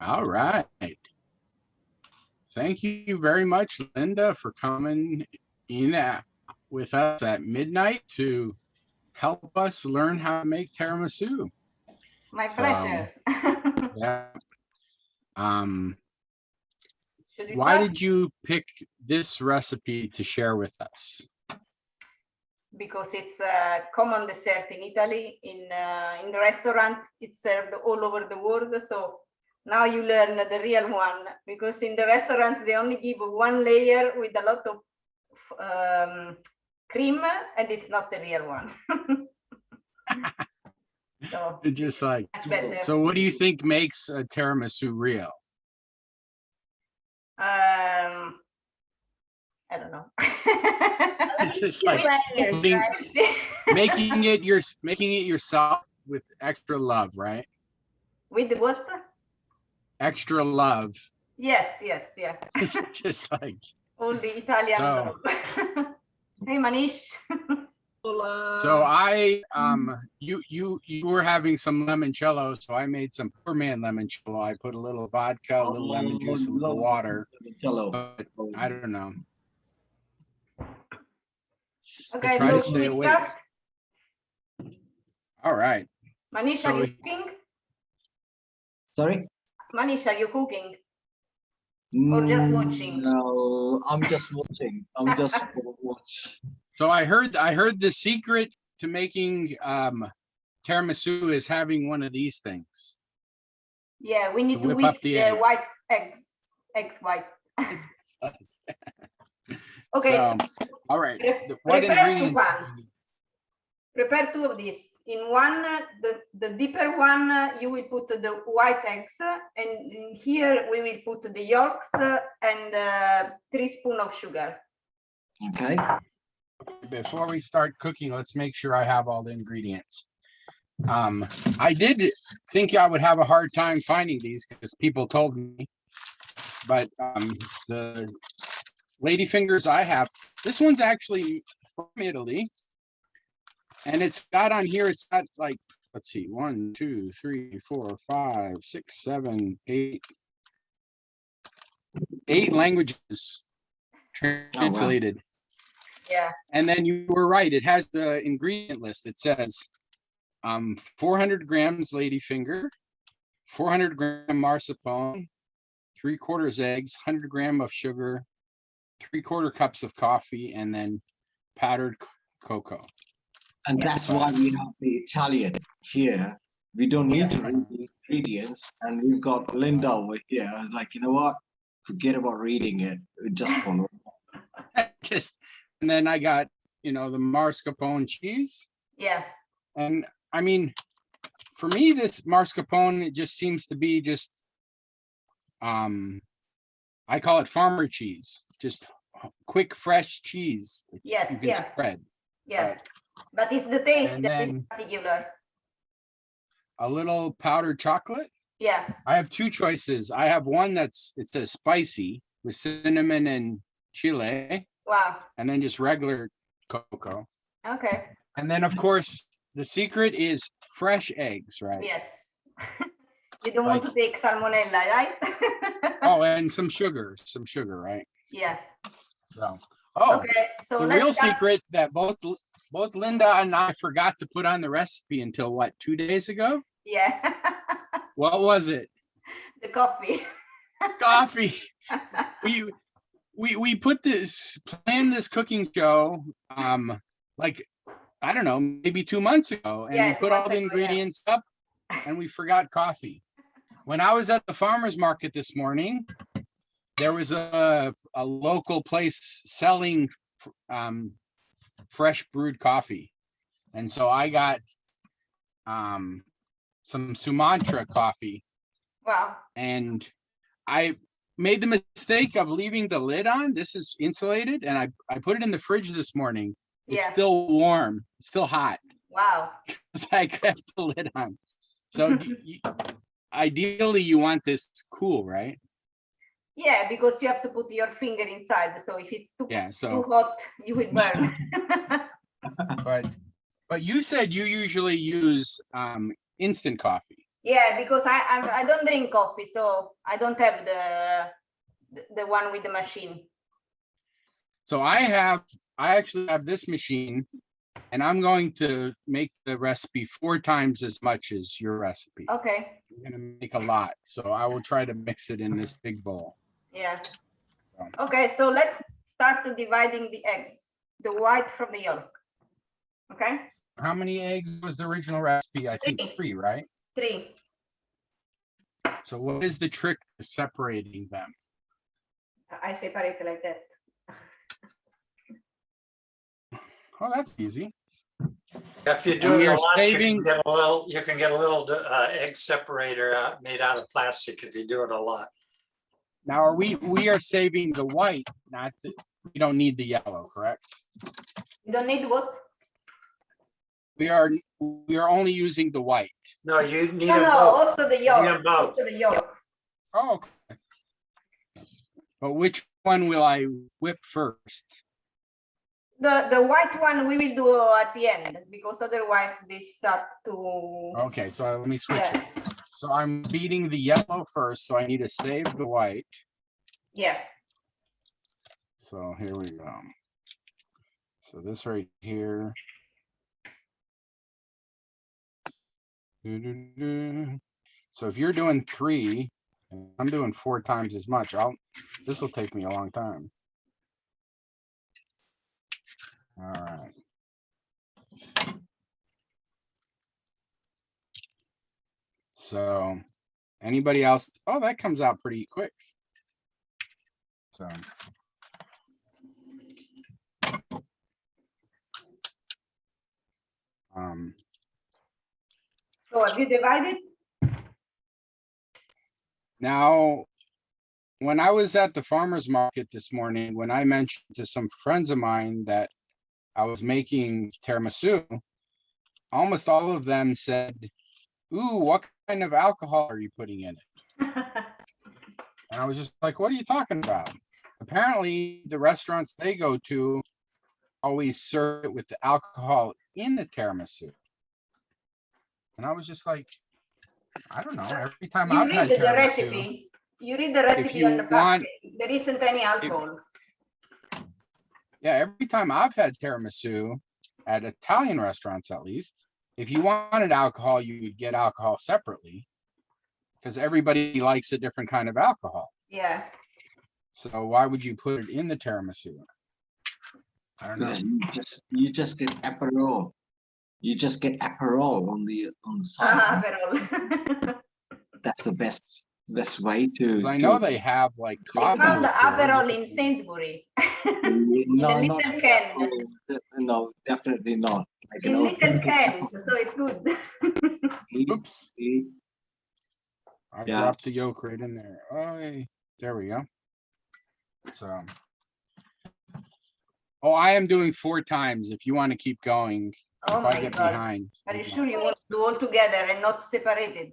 All right. Thank you very much, Linda, for coming in with us at midnight to help us learn how to make tiramisu. My pleasure. Yeah. Should we Why start? did you pick this recipe to share with us? Because it's a common dessert in Italy. In the restaurant, it's served all over the world. So now you learn the real one, because in the restaurants they only give one layer with a lot of cream, and it's not the real one. So Just like, much better. so what do you think makes a tiramisu real? I don't know. It's just like Layers, putting- right? making it yourself with extra love, right? With the what? Extra love. Yes, yeah. It's just like, All the Italian. So- Hey, Manish. so I you were having some limoncello, so I made some poor man limoncello. I put a little vodka, a little lemon juice, a little water, but I don't know. Okay, try to so stay we awake. start. All right. Manish, So- are you cooking? Sorry? Manish, are you cooking? Or just watching? No, I'm just watching. I'm just watch. So I heard the secret to making tiramisu is having one of these things. Yeah, we need To to whip up whisk the the eggs. white eggs white. Okay, So, all right. What prepare two ingredients? pans. Prepare two of these. In one, the deeper one, you will put the white eggs, and in here we will put the yolks and 3 spoons of sugar. Okay. Before we start cooking, let's make sure I have all the ingredients. I did think I would have a hard time finding these because people told me, but the Ladyfingers I have, this one's actually from Italy, and it's got on here, it's got like, let's see, 1, 2, 3, 4, 5, 6, 7, 8 languages translated. Yeah. And then you were right, it has the ingredient list. It says 400 grams ladyfinger, 400 gram mascarpone, 3/4 eggs, 100 gram of sugar, 3/4 cups of coffee, and then powdered cocoa. And that's why we have the Italian here. We don't need to read the ingredients. And we've got Linda over here. I was like, you know what? Forget about reading it. Just follow. And then I got, the mascarpone cheese. Yeah. And I mean, for me, this mascarpone, it just seems to be just, I call it farmer cheese, just quick, fresh cheese. that Yes, You can yeah. spread. Yeah. But it's the taste And that is then- particular. A little powdered chocolate. Yeah. I have two choices. I have one it says spicy with cinnamon and chile, Wow. and then just regular cocoa. Okay. And then, of course, the secret is fresh eggs, right? Yes. You don't want to take salmonella, right? Oh, and some sugar, right? Yeah. So, Okay. So the let's real start. secret that both Linda and I forgot to put on the recipe until what, 2 days ago? Yeah. What was it? The coffee. Coffee. We planned this cooking show, like, I don't know, maybe 2 months ago, and Yeah, we 2 put all months the ago, yeah. ingredients up, and we forgot coffee. When I was at the farmer's market this morning, there was a local place selling fresh brewed coffee, and so I got some Sumatra coffee, Wow. and I made the mistake of leaving the lid on. This is insulated, and I put it in the fridge this morning. It's Yeah. still warm. It's still hot. Wow. So I kept the lid on. So ideally, you want this cool, right? Yeah, because you have to put your finger inside. So if it's too Yeah. too So, hot, you will burn. but you said you usually use instant coffee. Yeah, because I don't drink coffee, so I don't have the one with the machine. So I actually have this machine, and I'm going to make the recipe 4 times as much as your recipe. Okay. I'm gonna make a lot, so I will try to mix it in this big bowl. Yeah. Okay, so let's start dividing the eggs, the white from the yolk. Okay. How many eggs was the original recipe? I think 3, right? 3. So what is the trick to separating them? I separate like that. Oh, that's easy. If you And do we it a are lot, saving- you can get a little egg separator made out of plastic if you do it a lot. Now, we are saving the white, not the, we don't need the yellow, correct? You don't need what? We are only using the white. No, you need No, them no, both. also the yolk. them both. Also the yolk. Oh, okay. But which one will I whip first? The white one we will do at the end because otherwise they start to. Okay, so let me switch Yeah. it. So I'm beating the yellow first, so I need to save the white. Yeah. So here we go. So this right here. Doo-doo-doo. So if you're doing 3, and I'm doing 4 times as much, this will take me a long time. All right. So anybody else? Oh, that comes out pretty quick. So So have you divided? now, when I was at the farmer's market this morning, when I mentioned to some friends of mine that I was making tiramisu, almost all of them said, "Ooh, what kind of alcohol are you putting in it?" And I was just like, "What are you talking about?" Apparently, the restaurants they go to always serve it with the alcohol in the tiramisu. And I was just like, I don't know. Every time You I've read had the tiramisu, recipe. You read the recipe you on the want- packet. There isn't any alcohol. yeah, every time I've had tiramisu at Italian restaurants, at least, if you wanted alcohol, you would get alcohol separately because everybody likes a different kind of alcohol. Yeah. So why would you put it in the tiramisu? I don't know. Because you just get Aperol. You just get Aperol on the side. Aperol. That's the best way to. Because I know they have like We coffee. found the liqueur. Aperol in Sainsbury. No, in a not little can. no, definitely not. Like, In little cans, so it's good. Oops. I Yeah. dropped the yolk right in there. Oh, there we go. So. Oh, I am doing 4 times. If you want to keep going, Oh if I my get God. behind. Are you sure you want to do all together and not separated?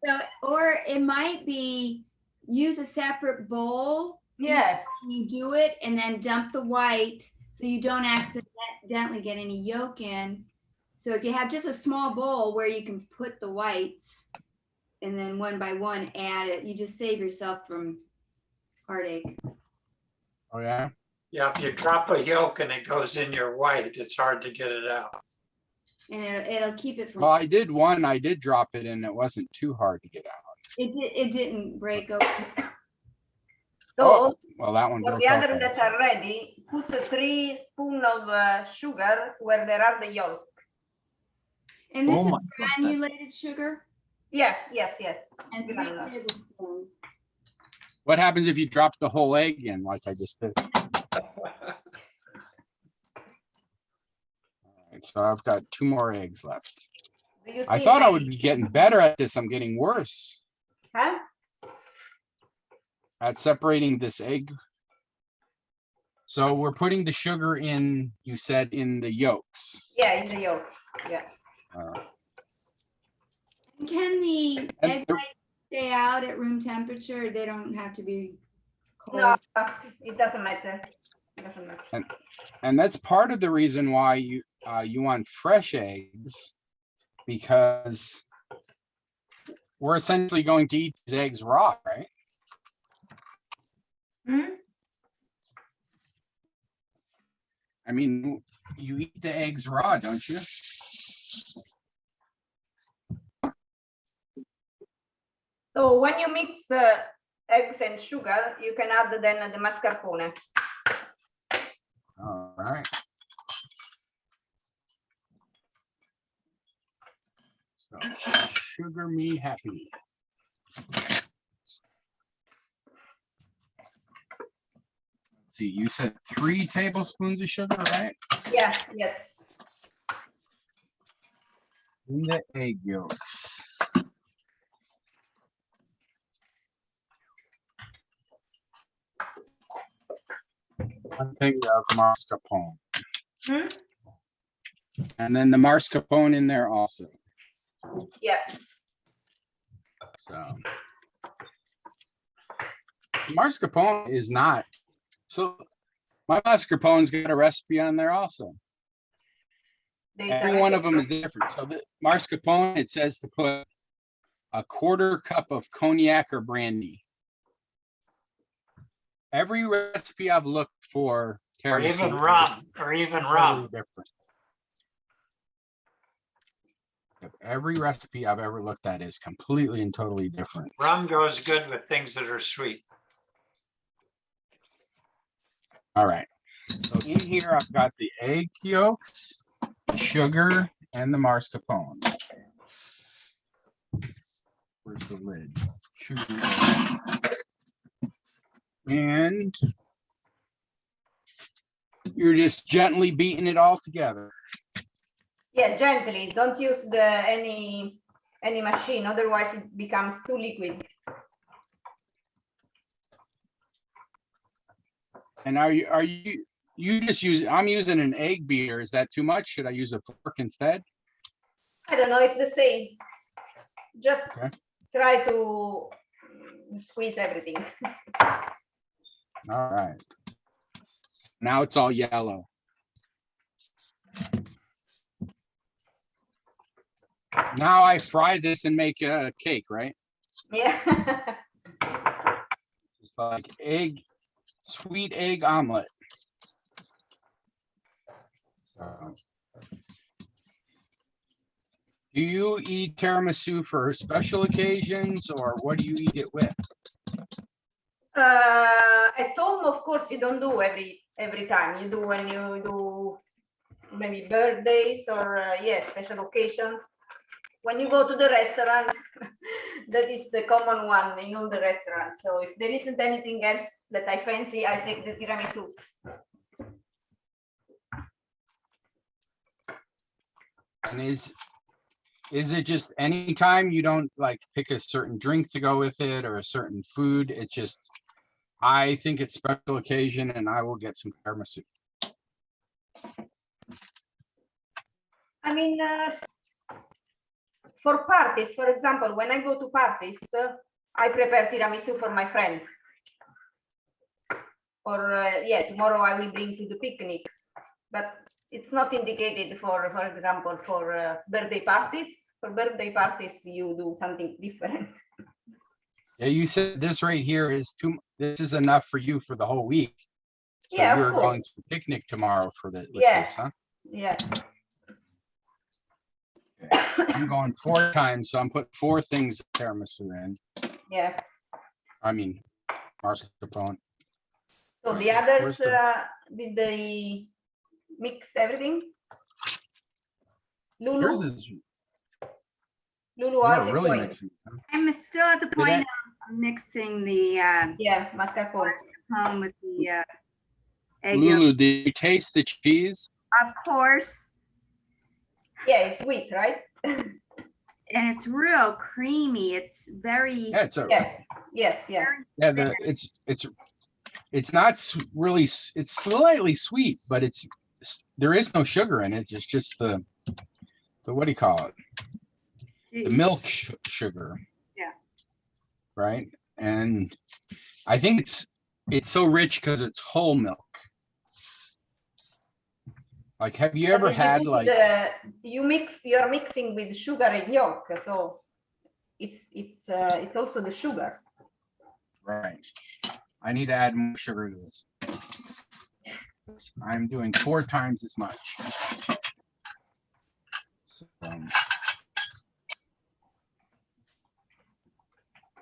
So, or it might be use a separate bowl. Yeah. You do it and then dump the white so you don't accidentally get any yolk in. So if you have just a small bowl where you can put the whites and then one by one add it, you just save yourself from heartache. Oh, yeah. Yeah, if you drop a yolk and it goes in your white, it's hard to get it out. And it'll keep it from, Well, I did one. I did drop it and it wasn't too hard to get out. it didn't break open. So Oh, well, that one for broke the off. other that also. are ready, put 3 spoons of sugar where there are the yolk. And this Oh is my God. granulated sugar Yeah, yes. and 3 Granule. tablespoons. What happens if you drop the whole egg in like I just did? All right, so I've got 2 more eggs left. Do you I see thought I my- would be getting better at this. I'm getting worse Huh? at separating this egg. So we're putting the sugar in, you said, in the yolks. Yeah, in the yolk. Yeah. Can the And egg the- whites stay out at room temperature? They don't have to be cold. No, it doesn't matter. It doesn't matter. And that's part of the reason why you want fresh eggs, because we're essentially going to eat these eggs raw, right? Hmm? I mean, you eat the eggs raw, don't you? So when you mix eggs and sugar, you can add then the mascarpone. All right. So sugar me happy. Let's see, you said 3 tablespoons of sugar, right? Yeah, yes. In the egg yolks. One thing of mascarpone. Hmm? And then the mascarpone in there also. Yeah. So mascarpone is not. So my mascarpone's got a recipe on there also. There is Every a one of them is recipe. different. So the mascarpone, it says to put a 1/4 cup of cognac or brandy. Every recipe I've looked for Or tiramisu even is rum, or even totally rum. different. Every recipe I've ever looked at is completely and totally different. Rum goes good with things that are sweet. All right. So in here, I've got the egg yolks, the sugar, and the mascarpone. Where's the lid? Sugar. And you're just gently beating it all together. Yeah, gently. Don't use any machine, otherwise it becomes too liquid. And are you just using? I'm using an egg beater. Is that too much? Should I use a fork instead? I don't know, it's the same. Just Okay. try to squeeze everything. All right. Now it's all yellow. Now I fry this and make a cake, right? Yeah. Just like sweet egg omelet. Do you eat tiramisu for special occasions, or what do you eat it with? At home, of course, you don't do every time. You do when you do maybe birthdays or yeah, special occasions. When you go to the restaurant, that is the common one in all the restaurants. So if there isn't anything else that I fancy, I take the tiramisu. And is it just anytime you don't like pick a certain drink to go with it or a certain food? It's just, I think it's special occasion and I will get some tiramisu. I mean, for parties, for example, when I go to parties, I prepare tiramisu for my friends. Or yeah, tomorrow I will bring to the picnics. But it's not indicated for example, for birthday parties. For birthday parties, you do something different. Yeah, you said this right here is this is enough for you for the whole week. So Yeah, of you're course. going to a picnic tomorrow with Yeah. this, huh? Yeah. Okay, so I'm going 4 times, so I'm putting 4 things of tiramisu in. Yeah. I mean, mascarpone. So the Where's others, the- did they mix everything? Lulu, Yours is, Lulu, how's you're it really going? mixing. Huh? I'm still at the Did point of mixing the Yeah, mascarpone. home with the egg yolk. Lulu, did you taste the cheese? Of course. Yeah, it's sweet, right? And it's real creamy. It's very, Yeah, it's a Yeah. Yes, yeah. yeah. It's not really. It's slightly sweet, but there is no sugar in it. It's just the what do you call it? The milk sugar. Yeah. Right, and I think it's so rich because it's whole milk. Like, have you ever But had you like? you're mixing with sugar and yolk, so it's also the sugar. Right. I need to add more sugar to this. I'm doing 4 times as much. So,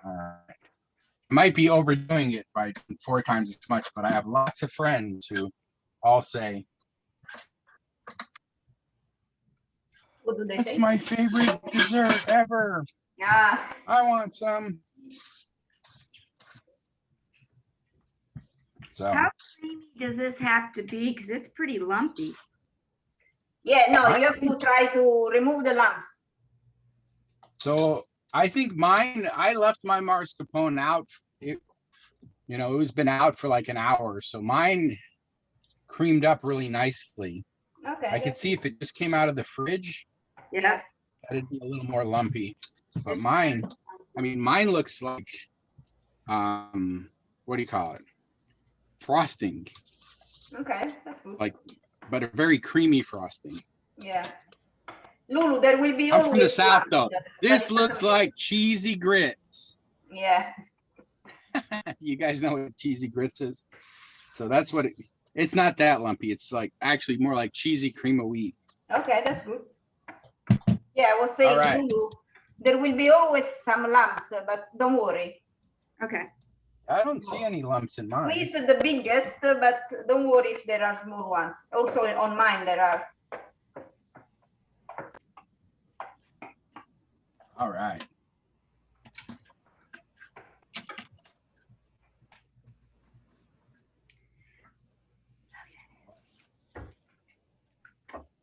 I might be overdoing it by doing 4 times as much, but I have lots of friends who all say, What do they that's say? my favorite dessert ever. Ah, I want some. So How creamy does this have to be? Because it's pretty lumpy. yeah, no, I you have to try to remove the lumps. So I think mine, I left my mascarpone out. It was been out for like an hour. So mine creamed up really nicely. Okay. I could see if it just came out of the fridge, Yeah. that'd be a little more lumpy. But mine, I mean, mine looks like, what do you call it? Frosting, Okay, that's good. like, but a very creamy frosting. Yeah. Lulu, there will be I'm from the always South lumps, though. but This it looks doesn't- like cheesy grits. Yeah. You guys know what cheesy grits is? So that's what it's not that lumpy. It's like actually more like cheesy cream of wheat. Okay, that's good. Yeah, I was saying, All right. Lulu, there will be always some lumps, but don't worry. Okay. I don't see any lumps in mine. Please the biggest, but don't worry if there are small ones. Also on mine there are. All right.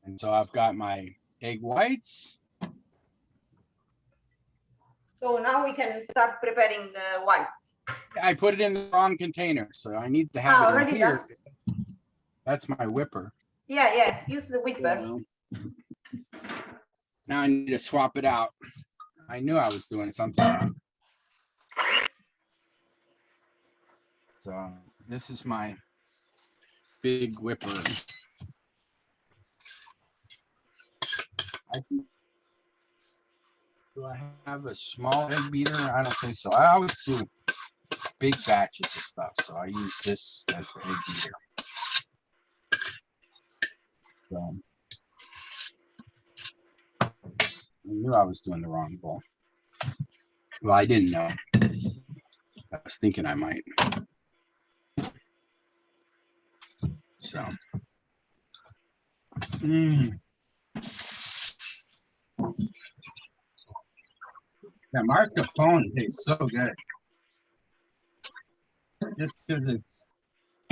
And so I've got my egg whites. So now we can start preparing the whites. I put it in the wrong container, so I need to have it in already here. done? That's my whipper. Yeah, use the whipper. Well, now I need to swap it out. I knew I was doing something wrong. So this is my big whipper. Do I have a small egg beater? I don't think so. I always do big batches of stuff, so I use this as the egg beater. So I knew I was doing the wrong bowl. Well, I didn't know. I was thinking I might. So. That mascarpone tastes so good. Just because it's,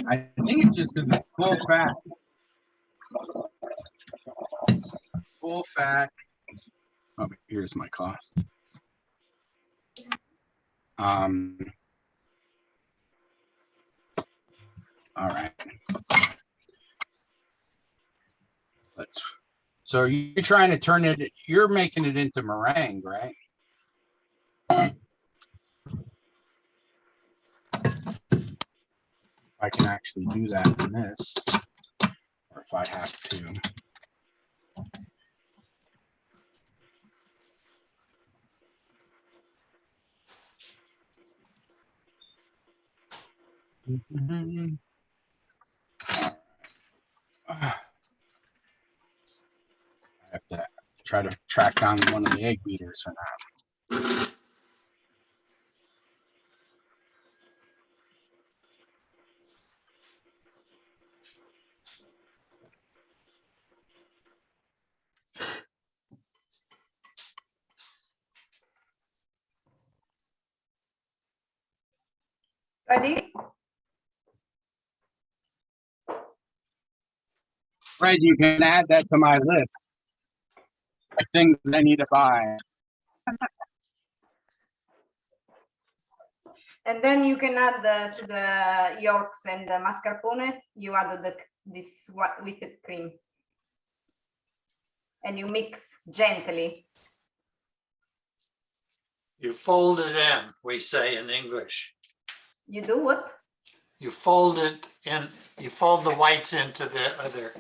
I think it's just because it's full fat. Full fat. Oh, here's my cloth. All right. So you're trying to turn it, you're making it into meringue, right? I can actually do that in this, or if I have to. I have to try to track down one of the egg beaters or not. Ready? Fred, you can add that to my list of things I need to buy. And then you can add to the yolks and the mascarpone, you add this whipped cream. And you mix gently. You fold it in, we say in English. You do what? You fold it in, you fold the whites into the other.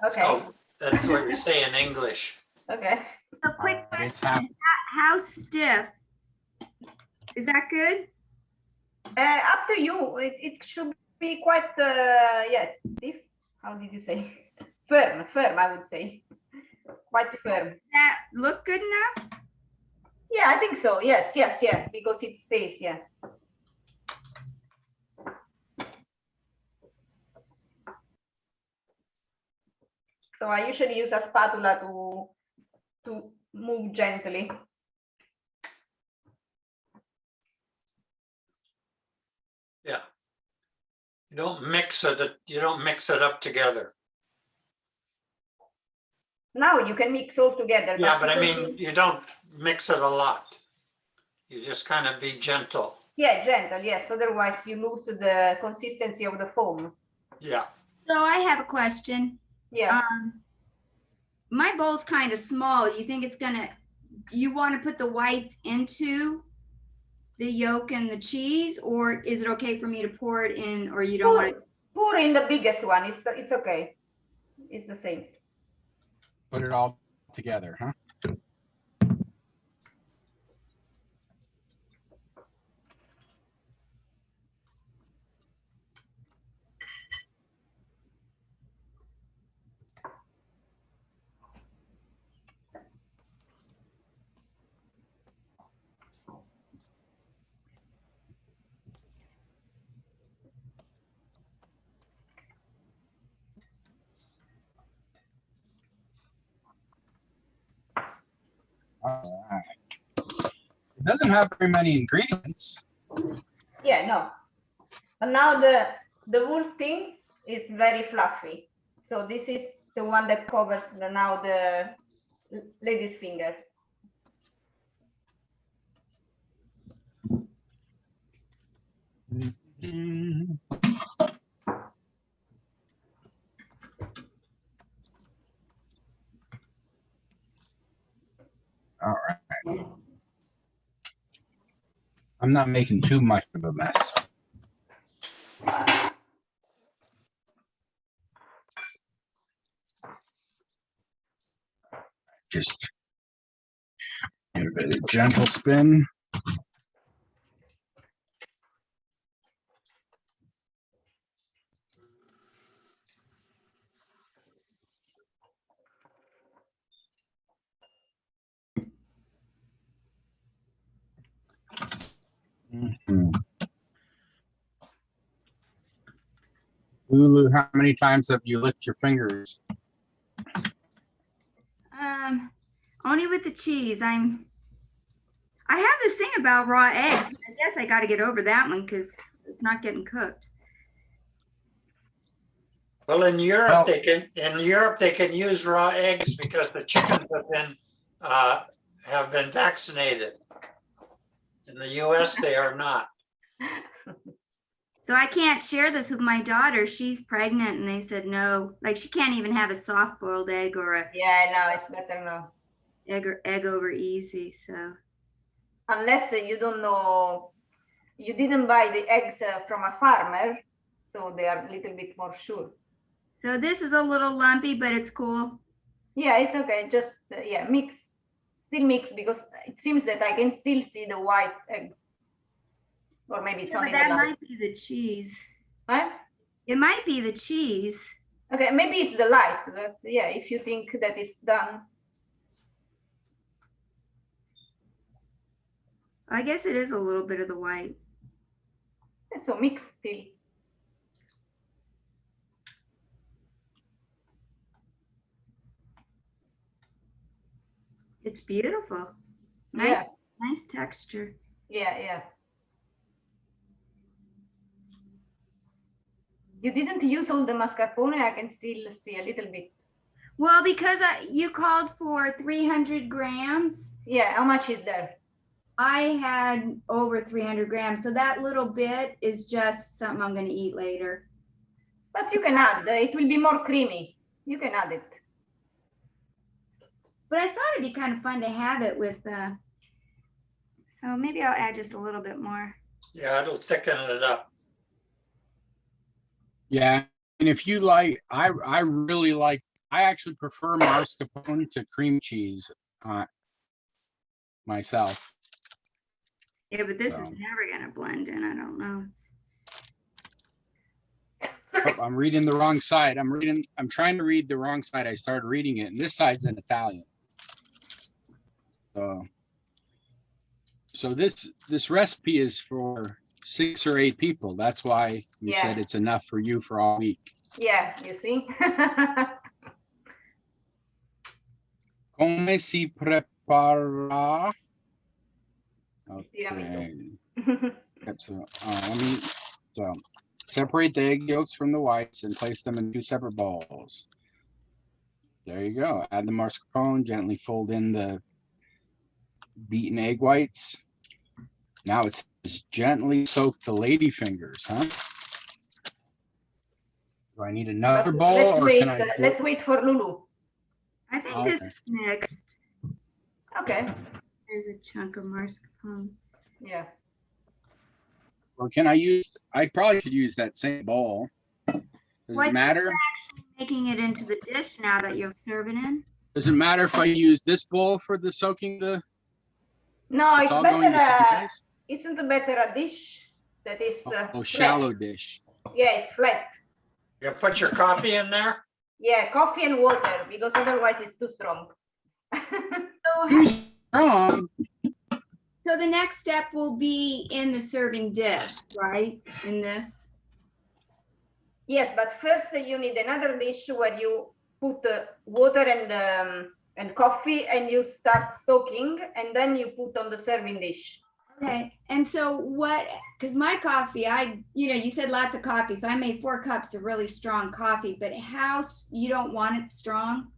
Okay. So that's what we say in English. Okay. A quick It's question, half, how stiff Is that good? Up to you. It should be quite, yes, stiff. How did you say? Firm, I would say. Quite firm. That look good enough? Yeah, I think so. Yes, yeah, because it stays, yeah. So I usually use a spatula to move gently. Yeah. You don't mix it up together. Now you can mix all together. Yeah, but I mean, you don't mix it a lot. You just kind of be gentle. Yeah, gentle, yes. Otherwise you lose the consistency of the foam. Yeah. So I have a question. Yeah. My bowl's kind of small. You think you want to put the whites into the yolk and the cheese, or is it okay for me to pour it in, or you don't want to? Pour in the biggest one. It's okay. It's the same. Put it all together, huh? All right. It doesn't have very many ingredients. Yeah, no. And now the wool things is very fluffy. So this is the one that covers the lady's finger. All right. I'm not making too much of a mess. Just give it a gentle spin. Mhm. Lulu, how many times have you licked your fingers? Only with the cheese. I have this thing about raw eggs. I guess I got to get over that one because it's not getting cooked. Well, in Europe, Well- they can use raw eggs because the chickens have been vaccinated. In the US, they are not. So I can't share this with my daughter. She's pregnant and they said no. Like she can't even have a soft boiled egg or a Yeah, no, it's better now. egg over easy. So Unless you don't know, you didn't buy the eggs from a farmer, so they are a little bit more sure. so this is a little lumpy, but it's cool. Yeah, it's okay. Just yeah, still mix because it seems that I can still see the white eggs, or maybe it's Yeah, only but that the light. might be the cheese. Huh? It might be the cheese. Okay, maybe it's the light. But yeah, if you think that it's done. I guess it is a little bit of the white. So mix still. It's beautiful. Nice, Yeah, nice texture. yeah. You didn't use all the mascarpone. I can still see a little bit. Well, because you called for 300 grams. Yeah, how much is there? I had over 300 grams. So that little bit is just something I'm going to eat later. But you can add. It will be more creamy. You can add it. But I thought it'd be kind of fun to have it with, so maybe I'll add just a little bit more. Yeah, it'll thicken it up. Yeah, and if you like, I really like. I actually prefer mascarpone to cream cheese myself. Yeah, but this So. is never gonna blend in. I don't know. Oh, I'm reading the wrong side. I'm trying to read the wrong side. I started reading it, and this side's in Italian. So this recipe is for 6 or 8 people. That's why you Yeah. said it's enough for you for all week. Yeah, you see. Come si prepara? Tiramisu. Okay. So separate the egg yolks from the whites and place them in 2 separate bowls. There you go. Add the mascarpone, gently fold in the beaten egg whites. Now it's gently soak the ladyfingers, huh? Do I need another bowl or can I? Let's wait for Lulu. I think Okay. this is mixed. Okay. There's a chunk of mascarpone. Yeah. Or can I use? I probably could use that same bowl. Does Well, I it think matter? you're actually making it into the dish now that you're serving in. Does it matter if I use this bowl for the soaking the? No, It's it's all going better. the same place? Isn't it better a dish that is Oh, flat? shallow dish. Yeah, it's flat. You put your coffee in there? Yeah, coffee and water because otherwise it's too strong. So, so the next step will be in the serving dish, right? In this. Yes, but first you need another dish where you put water and coffee and you start soaking and then you put on the serving dish. Okay, and so what, because my coffee, you said lots of coffee, so I made 4 cups of really strong coffee, but how, you don't want it strong?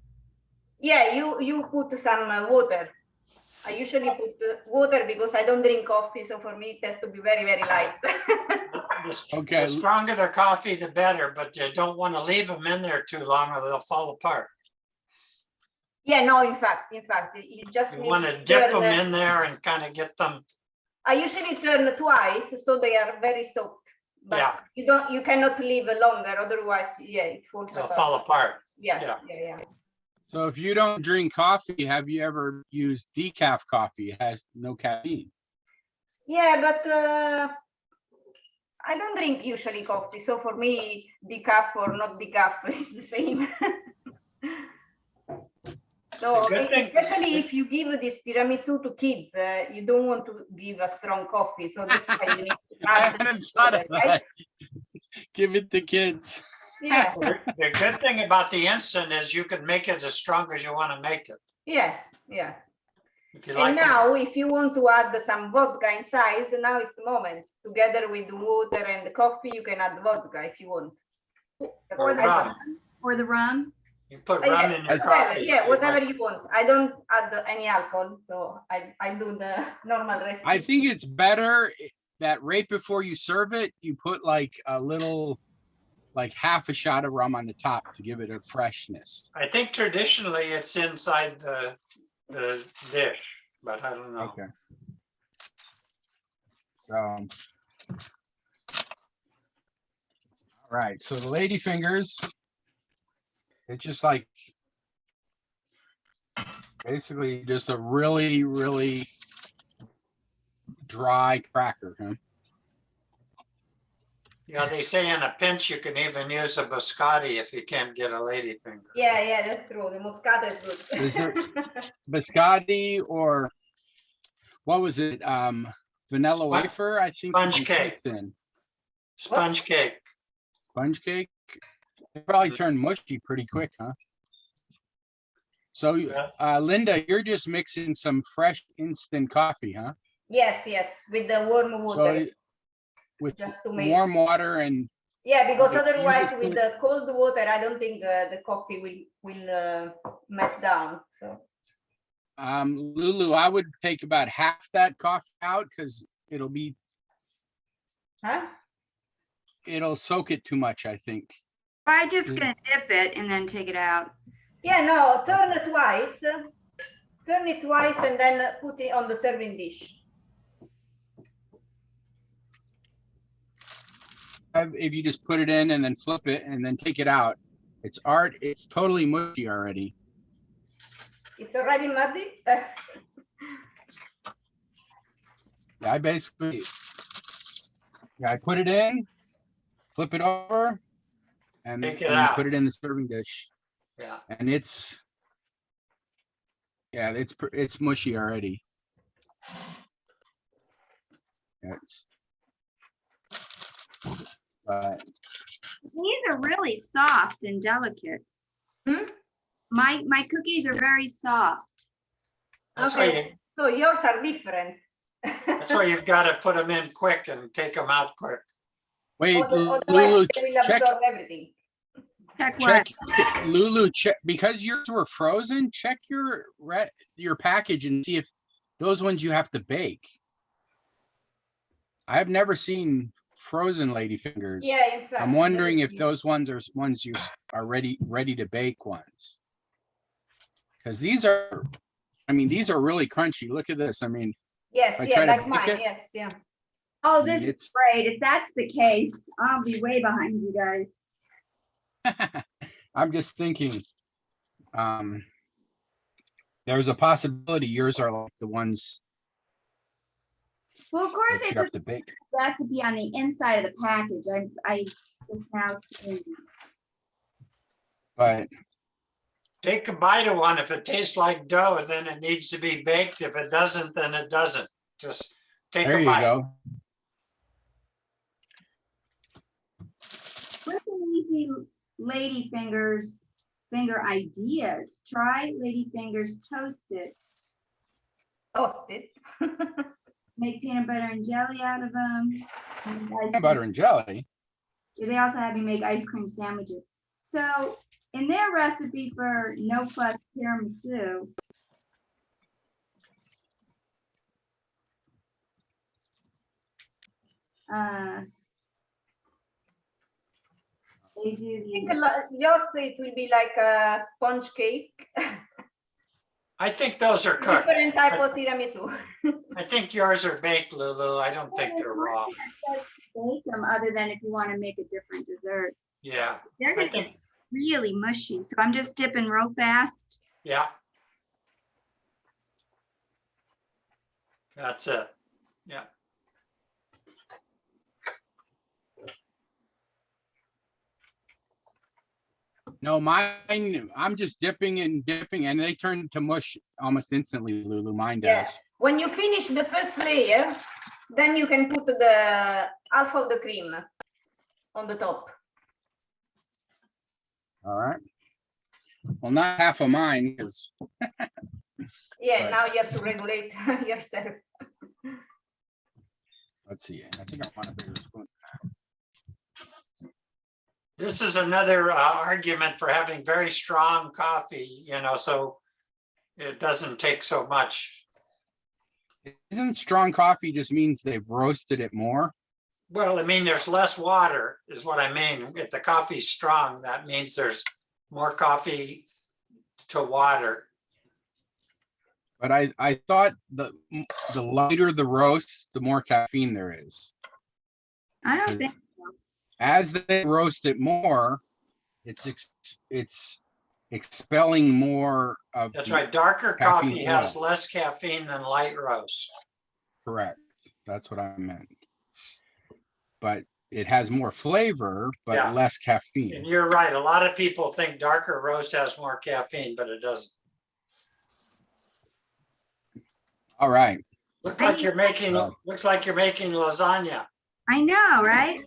Yeah, you put some water. I usually put water because I don't drink coffee, so for me it has to be very, very light. Okay. The stronger the coffee, the better, but you don't want to leave them in there too long or they'll fall apart. Yeah, no, in fact, you just You need want to dip them in there and kind of get them. I usually turn twice so they are very soaked. But Yeah. you cannot leave longer, otherwise, yeah, it falls They'll apart. fall apart. Yeah. So if you don't drink coffee, have you ever used decaf coffee? It has no caffeine. Yeah, but I don't drink usually coffee, so for me, decaf or not decaf is the same. So especially if you give this tiramisu to kids, you don't want to give a strong coffee, so that's why you need to add water, right? Give it to kids. Yeah. The good thing about the instant is you can make it as strong as you want to make it. Yeah. If you And like it. now, if you want to add some vodka inside, now it's the moment. Together with the water and the coffee, you can add vodka if you want. Or the rum. rum. Or the rum. You put rum in your coffee. Yeah, if you whatever like. you want. I don't add any alcohol, so I do the normal recipe. I think it's better that right before you serve it, you put like a little, like half a shot of rum on the top to give it a freshness. I think traditionally it's inside the dish, but I don't know. Okay. So, all right. So the ladyfingers, it's just like basically just a really, really dry cracker, huh? You know, they say in a pinch you can even use a biscotti if you can't get a ladyfinger. Yeah, that's true. The Moscato is good. Is there biscotti or what was it? Vanilla wafer, I think. Sponge you cake. put in. Sponge cake. Sponge cake. It probably turned mushy pretty quick, huh? So, Linda, you're just mixing some fresh instant coffee, huh? Yes, with the warm water. So, with just to make warm water and yeah, because you otherwise just with put- the cold water, I don't think the coffee will melt down. So Lulu, I would take about half that coffee out because it'll soak it too much, I think. I'm just gonna dip it and then take it out. yeah, no, turn it twice and then put it on the serving dish. If you just put it in and then flip it and then take it out, it's totally mushy already. It's already muddy. I basically, I put it in, flip it over, and Take it then out. put it in the serving dish. Yeah. And it's, yeah, it's mushy already. It's, but These are really soft and delicate. Hmm? My cookies are very soft. That's Okay. So yours are different. why you've got to put them in quick and take them out quick. wait, Otherwise, Lulu, they will check, absorb everything. Check what? Lulu, check, because yours were frozen, check your package and see if those ones you have to bake. I've never seen frozen ladyfingers. Yeah, in fact. I'm wondering if those ones are ones you are ready to bake ones. Because these are, I mean, these are really crunchy. Look at this. I mean, Yes, I yeah, try to like bake mine. it. Yes, yeah. Oh, I this mean, is it's great. If that's the case, I'll be way behind you guys. I'm just thinking, there's a possibility yours are like the ones Well, of course, that they you put have to bake. the recipe on the inside of the package. I just now seeing that. But Take a bite of one. If it tastes like dough, then it needs to be baked. If it doesn't, then it doesn't. Just take there a you bite. go. What's an easy Ladyfingers finger ideas? Try Ladyfingers toasted. Toasted. Make peanut butter and jelly out of them. Peanut butter and jelly. They also have you make ice cream sandwiches. So in their recipe for no fuss tiramisu, they do I these. think yours, it will be like a sponge cake. I think those are cooked. Different type of tiramisu. I think yours are baked, Lulu. I don't think they're raw. Bake them other than if you want to make a different dessert. Yeah, They're I gonna think, get really mushy. So I'm just dipping real fast. yeah. That's it. Yeah. No, mine, I'm just dipping and they turn to mush almost instantly, Lulu. Mine does. Yes. When you finish the first layer, then you can put the half of the cream on the top. All right. Well, not half of mine because Yeah, Right. now you have to regulate yourself. let's see. I think I want a bigger spoon. This is another argument for having very strong coffee, you know, so it doesn't take so much. Isn't strong coffee just means they've roasted it more? Well, I mean, there's less water is what I mean. If the coffee's strong, that means there's more coffee to water. But I thought the lighter the roast, the more caffeine there is. I don't think As they roast it more, it's expelling more of. That's the- right. Darker Caffeine coffee has oil. less caffeine than light roast. Correct. That's what I meant. But it has more flavor, but Yeah. less And caffeine. you're right. A lot of people think darker roast has more caffeine, but it doesn't. All right. Looks like you're making lasagna. I know, right?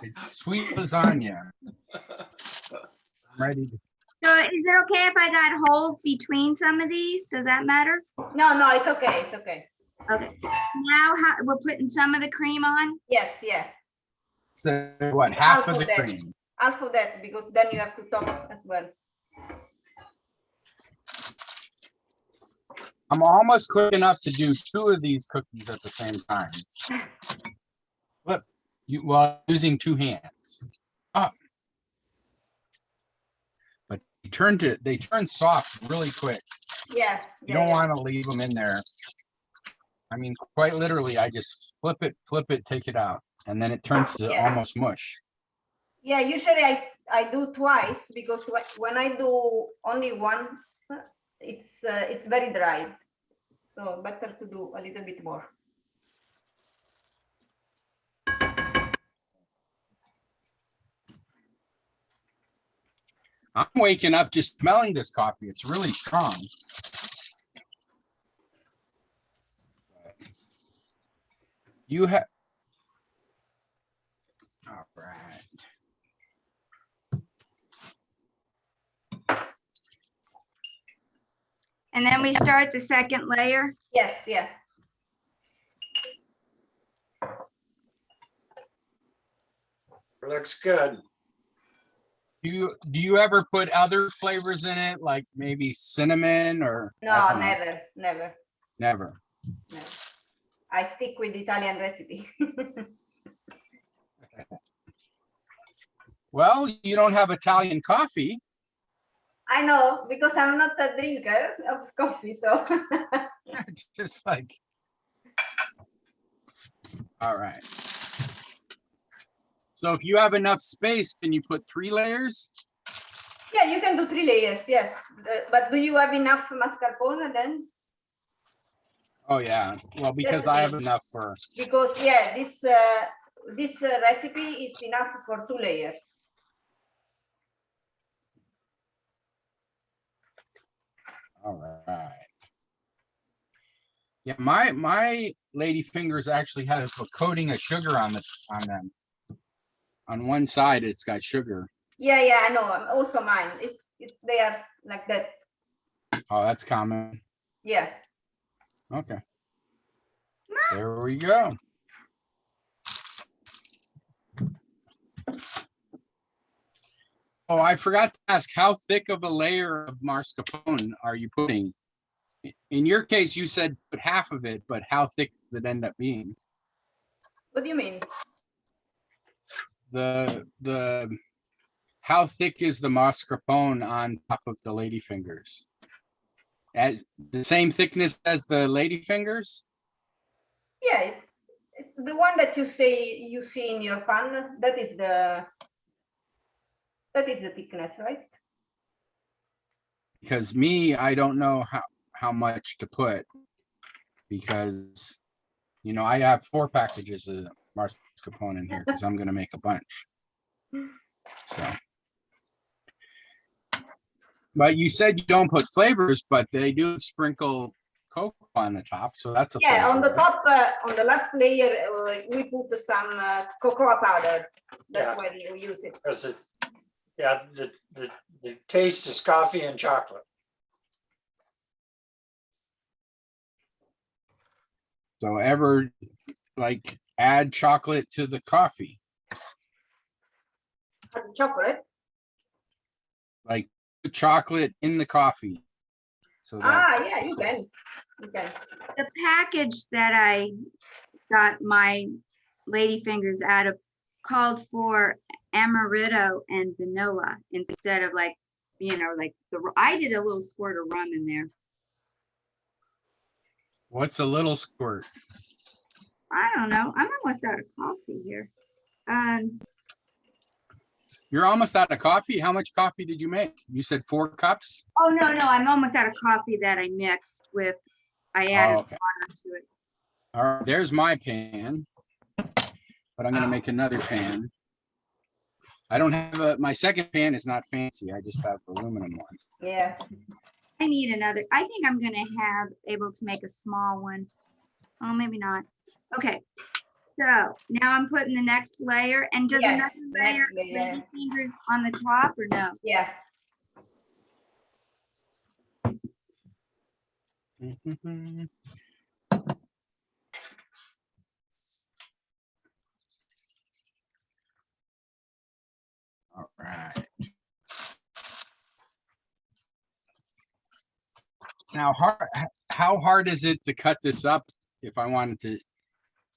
It's sweet lasagna. I'm ready. So is it okay if I got holes between some of these? Does that matter? No, it's okay. It's okay. Okay. Now we're putting some of the cream on. Yes, yeah. So what, half Half of of the that. cream? Half of that, because then you have to top as well. I'm almost quick enough to do 2 of these cookies at the same time. Flip, while using 2 hands. Up. But they turn soft really quick. Yes. You don't want to leave them in there. I mean, quite literally, I just flip it, take it out, and then it turns to Yeah. almost mush. Yeah, usually I do twice because when I do only once, it's very dry. So better to do a little bit more. I'm waking up just smelling this coffee. It's really strong. You have. All right. And then we start the second layer. Yes, yeah. Looks good. Do you ever put other flavors in it, like maybe cinnamon or? I No, don't know. never, never, Never. never. I stick with Italian recipe. Well, you don't have Italian coffee. I know, because I'm not a drinker of coffee, so. Just like. All right. So if you have enough space, can you put 3 layers? Yeah, you can do 3 layers, yes. But do you have enough mascarpone then? Oh yeah. Well, because That's I have okay. enough for. Because yeah, this recipe is enough for 2 layers. All right. Yeah, my Ladyfingers actually has a coating of sugar on them. On one side, it's got sugar. Yeah, I know. Also mine. They are like that. Oh, that's common. Yeah. Okay. There we go. Oh, I forgot to ask, how thick of a layer of mascarpone are you putting? In your case, you said put half of it, but how thick does it end up being? What do you mean? How thick is the mascarpone on top of the Ladyfingers? As the same thickness as the Ladyfingers? Yeah, it's the one that you see in your pan. That is the thickness, right? Because me, I don't know how much to put, because I have 4 packages of mascarpone in here because I'm gonna make a bunch. So, but you said you don't put flavors, but they do sprinkle cocoa on the top, so that's a Yeah, on the flavor, right? top, on the last layer, we put some cocoa powder. That's Yeah. why you use it. Because it, yeah, the taste is coffee and chocolate. So ever like add chocolate to the coffee, And chocolate. like put chocolate in the coffee. So that, Yeah, you can. You can. The package that I got my Ladyfingers out of called for amaretto and vanilla instead of like I did a little squirt of rum in there. what's a little squirt? I don't know. I'm almost out of coffee here. You're almost out of coffee? How much coffee did you make? You said 4 cups? Oh, no, I'm almost out of coffee that I mixed with, I added Oh, okay. water to it. All right, there's my pan, but I'm gonna make another pan. I don't have my second pan is not fancy. I just have aluminum one. Yeah. I need another. I think I'm gonna have able to make a small one. Oh, maybe not. Okay. So now I'm putting the next layer, and does Yeah, another the next layer layer. Ladyfingers on the top or no? Yeah. All right. Now, how hard is it to cut this up if I wanted to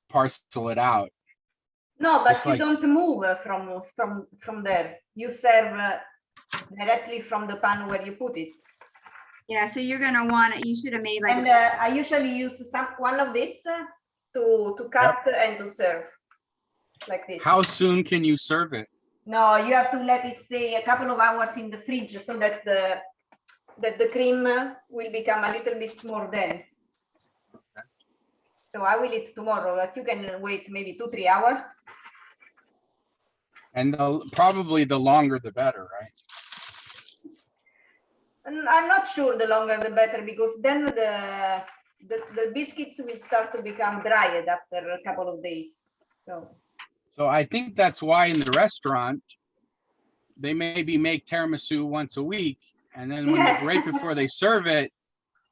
parcel it out? No, but Just you like- don't move from there. You serve directly from the pan where you put it. Yeah, so you're gonna want it. You should have made like And I usually use one of this to cut and to serve like this. How soon can you serve it? No, you have to let it stay a couple of hours in the fridge so that the cream will become a little bit more dense. So I will eat tomorrow, but you can wait maybe 2-3 hours. And probably the longer the better, right? I'm not sure the longer the better, because then the biscuits will start to become dried after a couple of days. So I think that's why in the restaurant, they maybe make tiramisu once a week. And then when right before they serve it,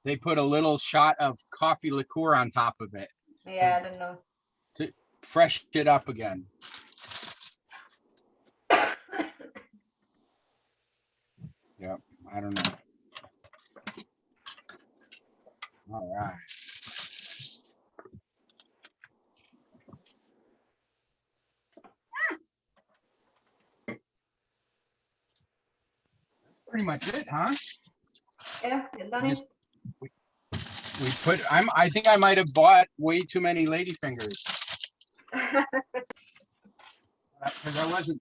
they put a little shot of coffee liqueur on top of it. Yeah, I don't know. To fresh it up again. Yep, I don't know. All right. Pretty much it, huh? Yeah, you done it. Just- We put, I think I might have bought way too many Ladyfingers. Because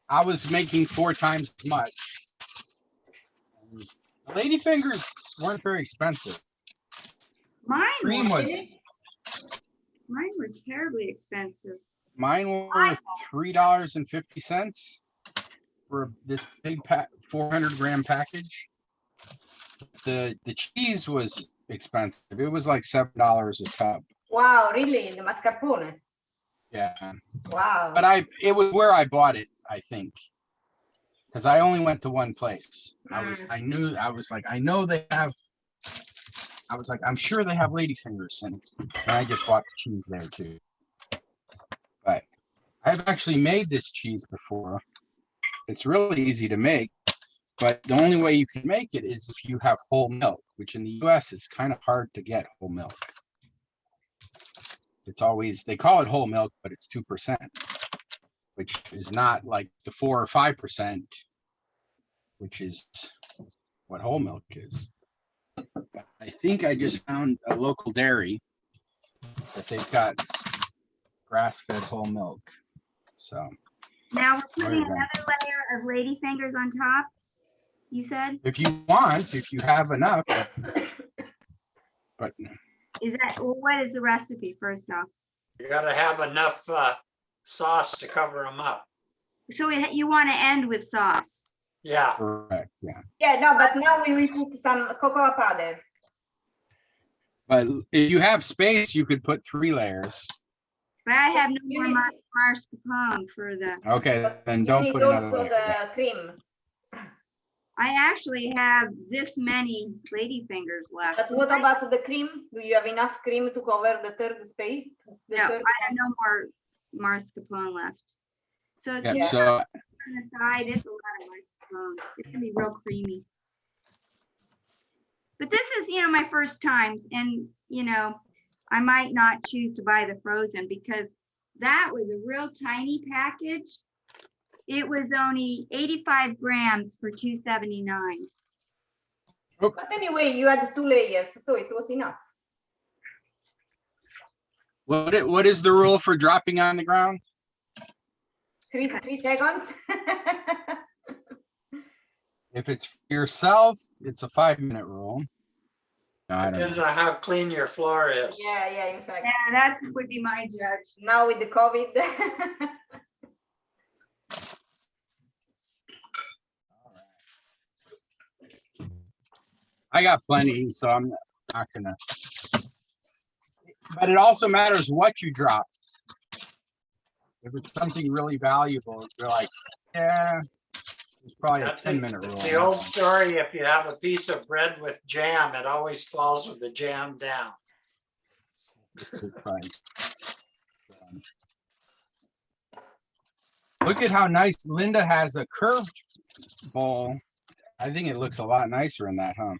I was making 4 times as much. The Ladyfingers weren't very expensive. Cream was, Mine were terribly expensive. mine were $3.50 for this big 400-gram package. The cheese was expensive. It was like $7 a tub. Wow, really? The mascarpone? Yeah. Wow. But it was where I bought it, I think. Because I only went to one place. I know they have, I was like, I'm sure they have Ladyfingers, and I just bought the cheese there too. But I've actually made this cheese before. It's really easy to make, but the only way you can make it is if you have whole milk, which in the US is kind of hard to get whole milk. It's always, they call it whole milk, but it's 2%, which is not like the 4 or 5%, which is what whole milk is. But I think I just found a local dairy that they've got grass-fed whole milk. So Now we're There putting you go. another layer of Ladyfingers on top, you said? if you want, if you have enough, but Is that, well, what is the recipe first off? You gotta have enough sauce to cover them up. So you want to end with sauce. Yeah, correct, yeah. Yeah, no, but now we will put some cocoa powder. But if you have space, you could put 3 layers. But I have no You more need- mascarpone for the, Okay, then You don't need put another also layer. the cream. I actually have this many Ladyfingers left. But what about the cream? Do you have enough cream to cover the third space? The No, I third have no more mascarpone left. So if Yeah, you so on the side, it's a lot of mascarpone. It's gonna be real creamy. But this is, my first times, and, I might not choose to buy the frozen because that was a real tiny package. It was only 85 grams for $2.79. But anyway, you had 2 layers, so it was enough. what is the rule for dropping on the ground? 3 seconds. If it's for yourself, it's a 5-minute rule. I don't depends know. on how clean your floor is. Yeah, in fact. Yeah, that would be my judge. Now with the COVID. I got plenty, so I'm not gonna. But it also matters what you drop. If it's something really valuable, you're like, yeah, it's probably a That's 10-minute rule. the old story, if you have a piece of bread with jam, it always falls with the jam down. It's fine. Look at how nice Linda has a curved bowl. I think it looks a lot nicer in that, huh?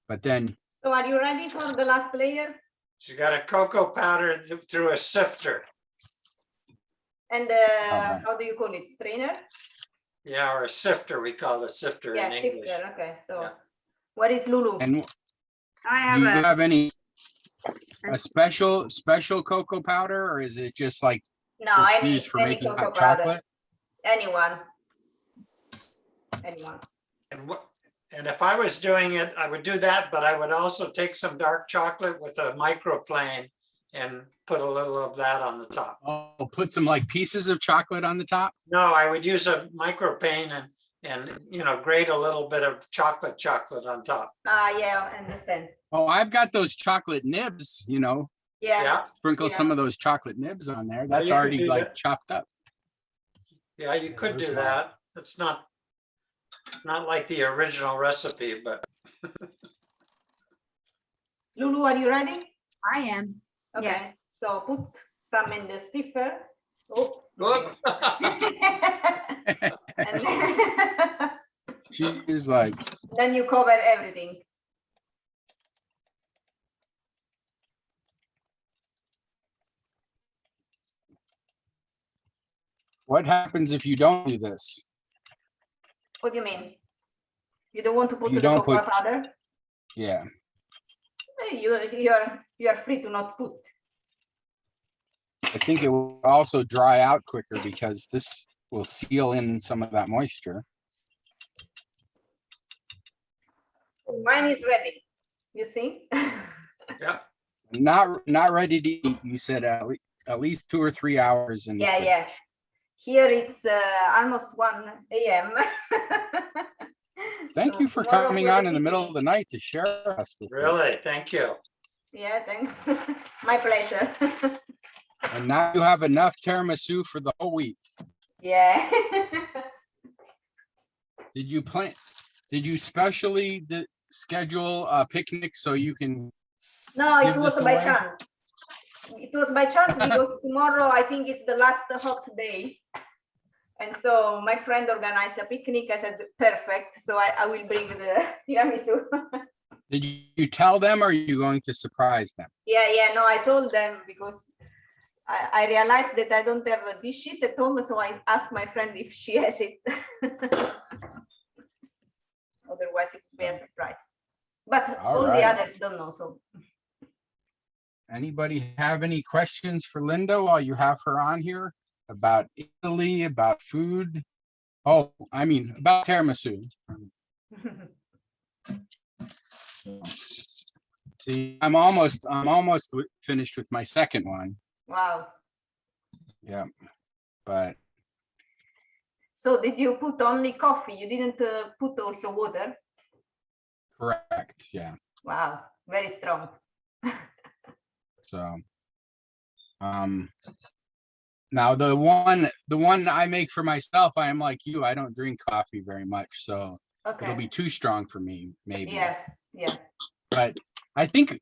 But then, So are you ready for the last layer? She's got a cocoa powder through a sifter. And right. how do you call it? Strainer? Yeah, or a sifter, we call it sifter Yeah, in English. sifter. Okay, so Yeah. where is Lulu? and I do you have have a special cocoa powder, or is it just like No, it's any, used for any making cocoa hot powder. chocolate? Anyone. And if I was doing it, I would do that, but I would also take some dark chocolate with a microplane and put a little of that on the top. Oh, put some like pieces of chocolate on the top? No, I would use a microplane and and, you know, grate a little bit of chocolate on top. Yeah, I understand. Oh, I've got those chocolate nibs, you know, Yeah. Yeah, sprinkle Yeah. some of those chocolate nibs on there. That's you could already do like that. chopped up. yeah, you could there's do mine. that. It's not like the original recipe, but Lulu, are you ready? I am. Okay. Yeah. So put some in the stiffer. Oh. Whoop. And then, She's like, then you cover everything. what happens if you don't do this? What do you mean? You don't want to put You the don't cocoa put- powder? Yeah. You are free to not put. I think it will also dry out quicker because this will seal in some of that moisture. Mine is ready. You see? yeah, Not ready to eat. You said at least 2 or 3 hours in the Yeah, fridge. yeah. Here it's almost 1 a.m. Thank So you for tomorrow coming for on in the middle picnic. of the night to share us with this. really, thank you. Yeah, thanks. My pleasure. And now you have enough tiramisu for the whole week. Yeah. Did you specially schedule a picnic so you can, No, it Give was this by away? chance. It was by chance because tomorrow I think it's the last hot day. And so my friend organized a picnic. I said, perfect. So I will bring the tiramisu. did you tell them or are you going to surprise them? Yeah, no, I told them because I realized that I don't have dishes at home. So I asked my friend if she has it. Otherwise it would be a surprise. But All all the right. others don't know. So Anybody have any questions for Linda while you have her on here about Italy, about food? Oh, I mean, about tiramisu. See, I'm almost finished with my second one. wow. Yeah, but So did you put only coffee? You didn't put also water? correct. Yeah. Wow, very strong. So, now the one I make for myself, I am like you. I don't drink coffee very much, so it'll be Okay. too strong for me, maybe. Yeah. But I think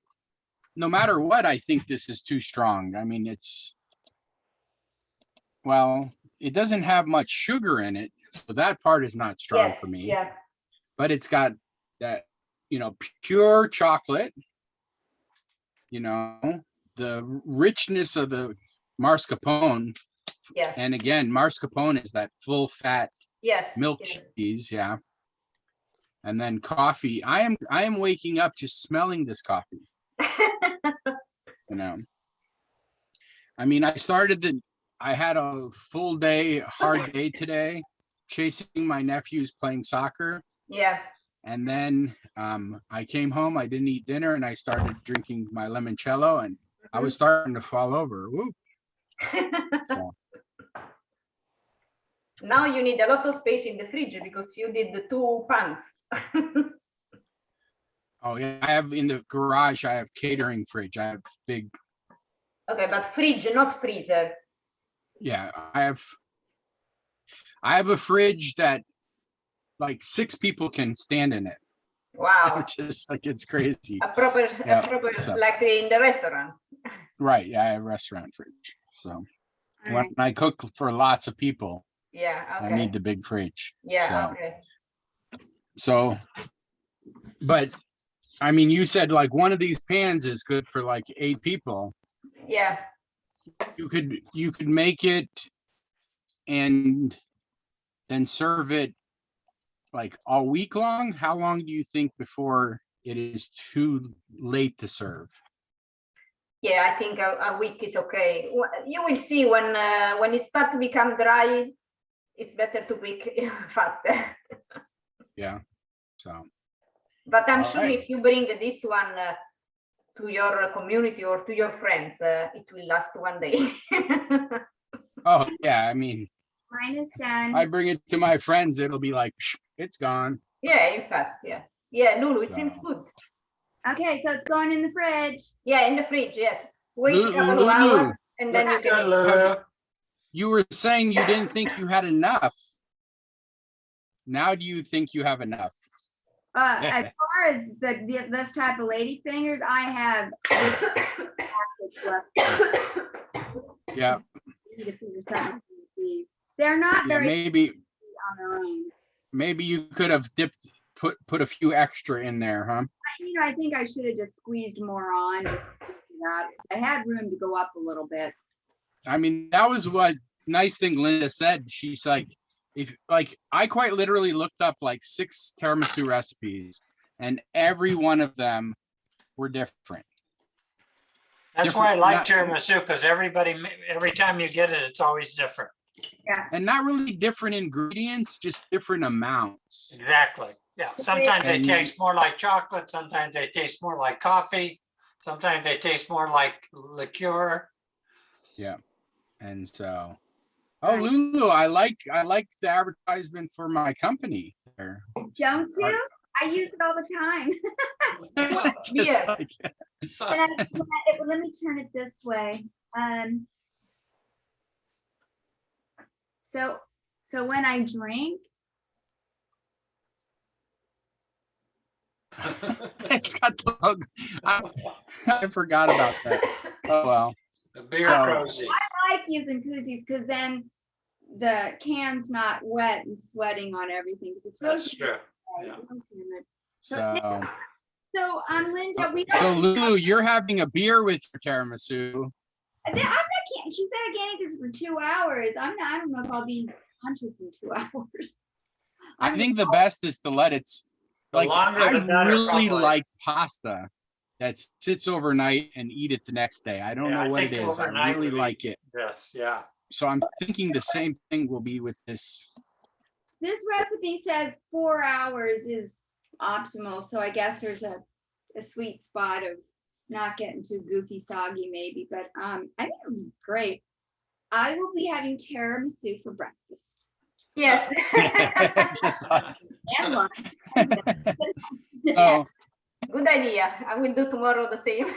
no matter what, I think this is too strong. I mean, well, it doesn't have much sugar in it, so that part is not strong Yes, for me. yeah. But it's got that, pure chocolate, the richness of the mascarpone. Yeah. And again, mascarpone is that full fat Yes. milk yes. cheese, yeah. And then coffee. I am waking up just smelling this coffee. I mean, I had a full day, hard day today, chasing my nephews playing soccer. Yeah. And then I came home, I didn't eat dinner, and I started drinking my limoncello, and I was starting to fall over. Woo. So, Now you need a lot of space in the fridge because you did the 2 pans. oh yeah, I have in the garage, I have catering fridge. I have big, Okay, but fridge, not freezer. yeah, I have a fridge that like 6 people can stand in it. Wow. Which is like, it's crazy. A proper, Yeah, so- like in the restaurants. Right, yeah, I have a restaurant fridge. So when Alright. I cook for lots of people, Yeah. I Okay. need the big fridge. Yeah. So, Okay. so, but I mean, you said like one of these pans is good for like 8 people. Yeah. You could make it and then serve it like all week long. How long do you think before it is too late to serve? Yeah, I think a week is okay. You will see when it starts to become dry, it's better to cook faster. Yeah. So, But I'm All sure right. if you bring this one to your community or to your friends, it will last 1 day. oh yeah, I mean, Mine is done. I bring it to my friends, it'll be like, "Psh, it's gone. Yeah, in fact, yeah. Yeah, Lulu, it seems So- good. Okay, so it's going in the fridge. Yeah, in the fridge, yes. Wait a Lulu, couple of Lulu. hours and then Looks you good, can. Lulu. You were saying you didn't think you had enough. Now do you think you have enough? As far as this type of ladyfingers, I have this package left. Yeah, I need to figure something out with these. They're not yeah, very maybe, on their own. maybe you could have put a few extra in there, huh? I think I should have just squeezed more on. Just that. I had room to go up a little bit. I mean, that was what nice thing Linda said. She's like, if like I quite literally looked up like 6 tiramisu recipes, and every one of them were different. That's why I like Different- tiramisu, because every time you get it, it's always different. And not really different ingredients, just different amounts. Exactly. Yeah. Sometimes they And- taste more like chocolate. Sometimes they taste more like coffee. Sometimes they taste more like liqueur. And so, oh, Right. Lulu, I like the advertisement for my company there. Don't you? I use it all the time. Just Yeah. like- Let me turn it this way. So when I drink, it's got the logo. I forgot about that. Oh well. The beer So- cozy. I like using koozies because then the can's not wet and sweating on everything. 'Cause it's really That's true. Yeah. humid. So, So Linda, we don't. so Lulu, you're having a beer with your tiramisu. I'm not. She said I can't eat this for 2 hours. I'm not. I don't know if I'll be conscious in 2 hours. I think the best is to let it. The Like longer I the better, really probably. like pasta that sits overnight and eat it the next day. I don't Yeah, I know what it think is. I overnight really would be- like it. Yes, yeah. So I'm thinking the same thing will be with this. This recipe says 4 hours is optimal. So I guess there's a sweet spot of not getting too goofy, soggy, maybe. But I think it would be great. I will be having tiramisu for breakfast Yes. Just like, and lunch. oh, Good idea. I will do tomorrow the same.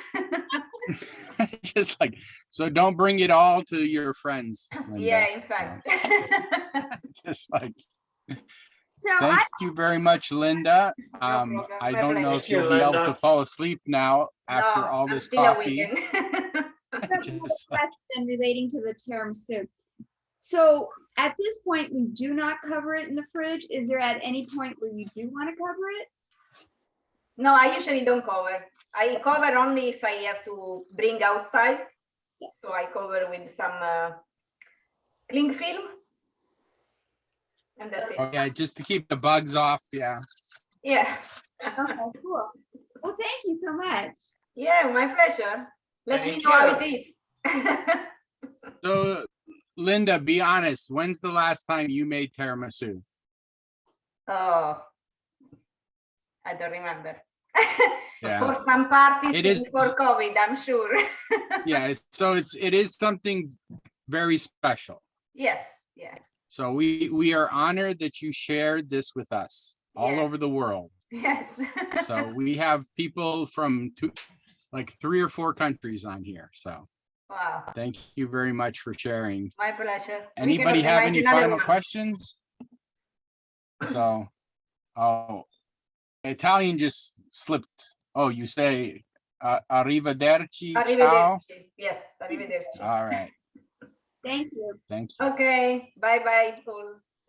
just like, so don't bring it all to your friends. Linda. Yeah, in So, fact. just like, So thank you very much, Linda. problem. I My don't know pleasure. if Thank you, you'll be able Linda. to fall asleep now after No, all I'm this still coffee. awake. Just like- question relating to the tiramisu. So at this point, we do not cover it in the fridge. Is there at any point where you do want to cover it? No, I usually don't cover. I cover only if I have to bring outside. Yeah. So I cover with some cling film. And that's it. Oh, yeah, just to keep the bugs off. Yeah. Yeah. Okay, cool. Well, thank you so much. Yeah, my pleasure. Let me Thank know how you. it is. So, Linda, be honest. When's the last time you made tiramisu? Oh, I don't remember. Yeah. For some parties It is- before COVID, I'm sure. Yeah. So it is something very special. Yes, yeah, So we are honored that you shared this with us all Yeah. over the world. yes. So we have people from like 3 or 4 countries on here. So Wow, thank you very much for sharing. my pleasure. We can Anybody have organize any another final one. questions? So, oh, Italian just slipped. Oh, you say arrivederci, ciao. Arrivederci. Yes, arrivederci. All right, Thank you. thank you. Okay, bye bye all.